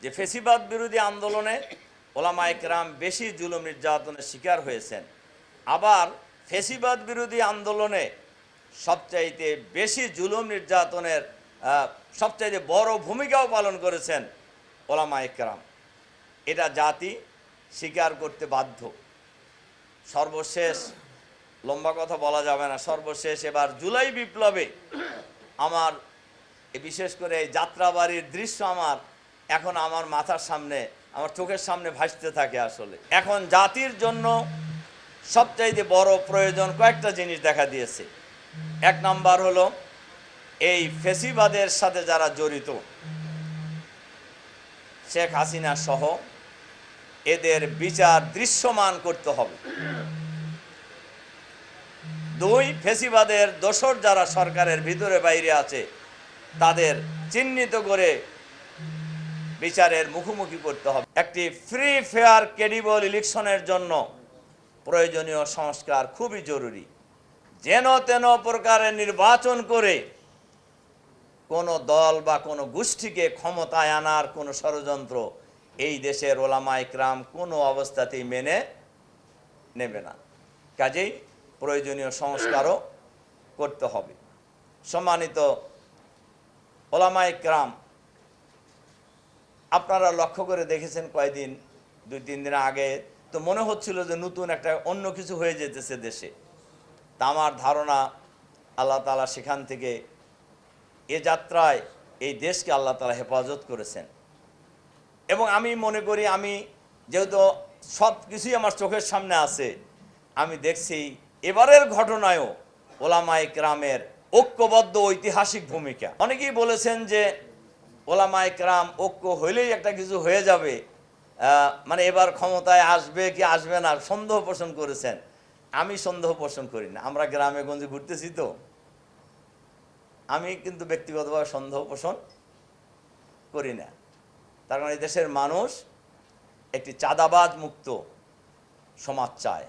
যে ফেসিবাদ বিরোধী আন্দোলনে ওলামায়ে কেরাম বেশি জুলুম নির্যাতনের শিকার হয়েছেন, আবার ফেসিবাদ বিরোধী আন্দোলনে সবচাইতে বেশি জুলুম নির্যাতনের সবচাইতে বড় ভূমিকাও পালন করেছেন ওলামায়ে কেরাম। এটা জাতি স্বীকার করতে বাধ্য। সর্বশেষ, লম্বা কথা বলা যাবে না, সর্বশেষ এবার জুলাই বিপ্লবে আমার বিশেষ করে এই যাত্রাবাড়ির দৃশ্য এখন আমার মাথার সামনে, আমার চোখের সামনে ভাসতে থাকে। আসলে এখন জাতির জন্য সবচাইতে বড় প্রয়োজন কয়েকটা জিনিস দেখা দিয়েছে। এক নাম্বার হলো এই ফেসিবাদের সাথে যারা জড়িত, শেখ হাসিনা সহ, এদের বিচার দৃশ্যমান করতে হবে। দুই, ফেসিবাদের দোসর যারা সরকারের ভিতরে বাইরে আছে তাদের চিহ্নিত করে বিচারের মুখোমুখি করতে হবে। একটি ফ্রি ফেয়ার ক্রেডিবল ইলেকশনের জন্য প্রয়োজনীয় সংস্কার খুবই জরুরি। যেন তেন প্রকারের নির্বাচন করে কোনো দল বা কোনো গোষ্ঠীকে ক্ষমতায় আনার কোনো ষড়যন্ত্র এই দেশের ওলামায়ে কেরাম কোনো অবস্থাতেই মেনে নেবে না। কাজেই প্রয়োজনীয় সংস্কারও করতে হবে। সম্মানিত ওলামায়ে কেরাম, আপনারা লক্ষ্য করে দেখেছেন কয়েকদিন, 2-3 দিন আগে তো মনে হচ্ছিল যে নতুন একটা অন্য কিছু হয়ে যেতেছে দেশে। তা আমার ধারণা আল্লাহ তাআলা সেখান থেকে এ যাত্রায় এই দেশকে আল্লাহ তাআলা হেফাজত করেছেন। এবং আমি মনে করি, আমি যেহেতু সব কিছুই আমার চোখের সামনে আছে, আমি দেখছি এবারের ঘটনায়ও ওলামায়ে কেরামের ঐক্যবদ্ধ ঐতিহাসিক ভূমিকা। অনেকেই বলেছেন যে ওলামায়ে কেরাম ঐক্য হইলেই একটা কিছু হয়ে যাবে, মানে এবার ক্ষমতায় আসবে কি আসবে না সন্দেহ পোষণ করেছেন। আমি সন্দেহ পোষণ করি না। আমরা গ্রামে গঞ্জে ঘুরতেছি তো, আমি কিন্তু ব্যক্তিগতভাবে সন্দেহ পোষণ করি না। তার কারণ এই দেশের মানুষ একটি চাঁদাবাজ মুক্ত সমাজ চায়।